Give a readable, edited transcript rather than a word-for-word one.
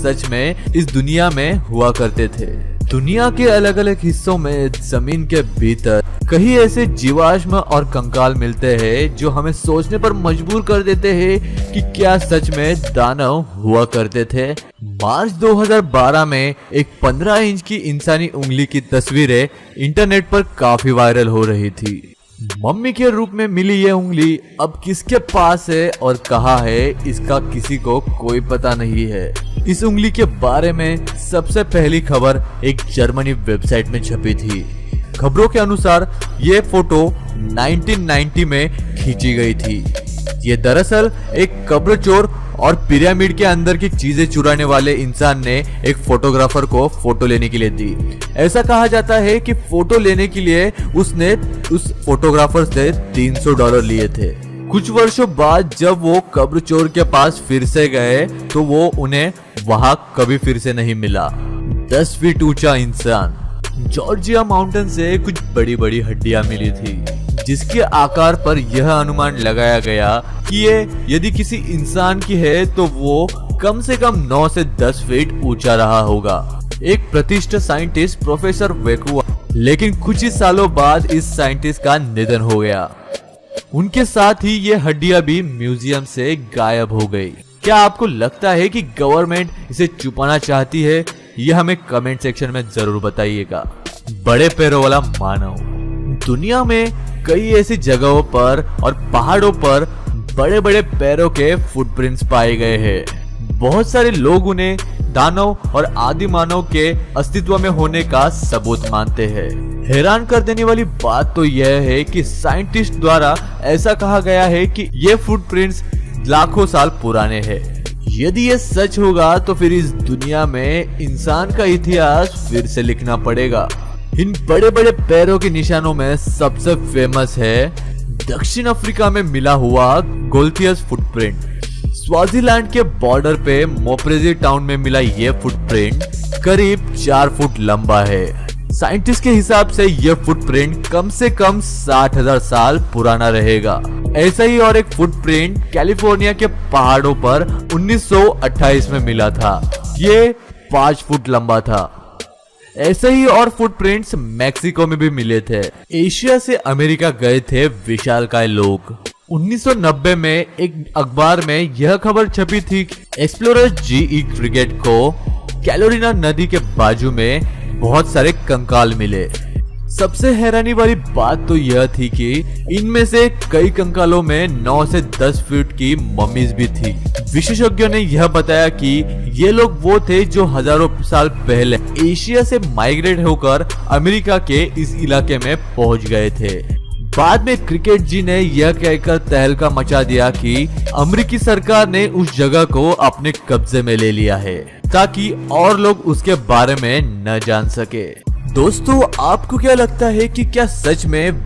सच में इस दुनिया में हुआ करते थे। दुनिया के अलग अलग हिस्सों में जमीन के भीतर कई ऐसे जीवाश्म और कंकाल मिलते हैं जो हमें सोचने पर मजबूर कर देते हैं कि क्या सच में दानव हुआ करते थे। मार्च 2012 में एक 15 इंच की इंसानी उंगली की तस्वीरें इंटरनेट पर काफी वायरल हो रही थी। मम्मी के रूप में मिली ये उंगली अब किसके पास है और कहाँ है, इसका किसी को कोई पता नहीं है। इस उंगली के बारे में सबसे पहली खबर एक जर्मनी वेबसाइट में छपी थी। खबरों के अनुसार ये फोटो 1990 में खींची गई थी। ये दरअसल एक कब्र चोर और पिरामिड के अंदर की चीजें चुराने वाले इंसान ने एक फोटोग्राफर को फोटो लेने के लिए दी। ऐसा कहा जाता है कि फोटो लेने के लिए उसने उस फोटोग्राफर से $300 लिए थे। कुछ वर्षों बाद जब वो कब्र चोर के पास फिर से गए तो वो उन्हें वहां कभी फिर से नहीं मिला। 10 फीट ऊंचा इंसान। जॉर्जिया माउंटेन से कुछ बड़ी बड़ी हड्डियां मिली थी जिसके आकार पर यह अनुमान लगाया गया कि ये यदि किसी इंसान की है तो वो कम से कम 9 से 10 फीट ऊंचा रहा होगा। एक प्रतिष्ठित साइंटिस्ट प्रोफेसर वेकुआ, लेकिन कुछ ही सालों बाद इस साइंटिस्ट का निधन हो गया। उनके साथ ही ये हड्डियां भी म्यूजियम से गायब हो गई। क्या आपको लगता है कि गवर्नमेंट इसे छुपाना चाहती है? यह हमें कमेंट सेक्शन में जरूर बताइएगा। बड़े पैरों वाला मानव। दुनिया में कई ऐसी जगहों पर और पहाड़ों पर बड़े बड़े पैरों के फुटप्रिंट्स पाए गए हैं। बहुत सारे लोग उन्हें दानव और आदि मानव के अस्तित्व में होने का सबूत मानते हैं। हैरान कर देने वाली बात तो यह है कि साइंटिस्ट द्वारा ऐसा कहा गया है कि ये फुटप्रिंट्स लाखों साल पुराने हैं। यदि ये सच होगा तो फिर इस दुनिया में इंसान का इतिहास फिर से लिखना पड़ेगा। इन बड़े बड़े पैरों के निशानों में सबसे फेमस है दक्षिण अफ्रीका में मिला हुआ गोल्थियस फुटप्रिंट। स्वाजीलैंड के बॉर्डर पे मोप्रेजी टाउन में मिला ये फुटप्रिंट करीब 4 फुट लंबा है। साइंटिस्ट के हिसाब से यह फुटप्रिंट कम से कम 60,000 साल पुराना रहेगा। ऐसा ही और एक फुटप्रिंट कैलिफोर्निया के पहाड़ों पर 1928 में मिला था। ये 5 फुट लंबा था। ऐसे ही और फुटप्रिंट्स मैक्सिको में भी मिले थे। एशिया से अमेरिका गए थे विशालकाय लोग। 1990 में एक अखबार में यह खबर छपी थी कि एक्सप्लोरर GE फ्रिगेट को कैलोरीना नदी के बाजू में बहुत सारे कंकाल मिले। सबसे हैरानी वाली बात तो यह थी कि इनमें से कई कंकालों में 9 से 10 फीट की मम्मीज भी थी। विशेषज्ञों ने यह बताया कि ये लोग वो थे जो हजारों साल पहले एशिया से माइग्रेट होकर अमेरिका के इस इलाके में पहुंच गए थे। बाद में क्रिकेट जी ने यह कहकर तहलका मचा दिया कि अमेरिकी सरकार ने उस जगह को अपने कब्जे में ले लिया है ताकि और लोग उसके बारे में न जान सके। दोस्तों, आपको क्या लगता है कि क्या सच में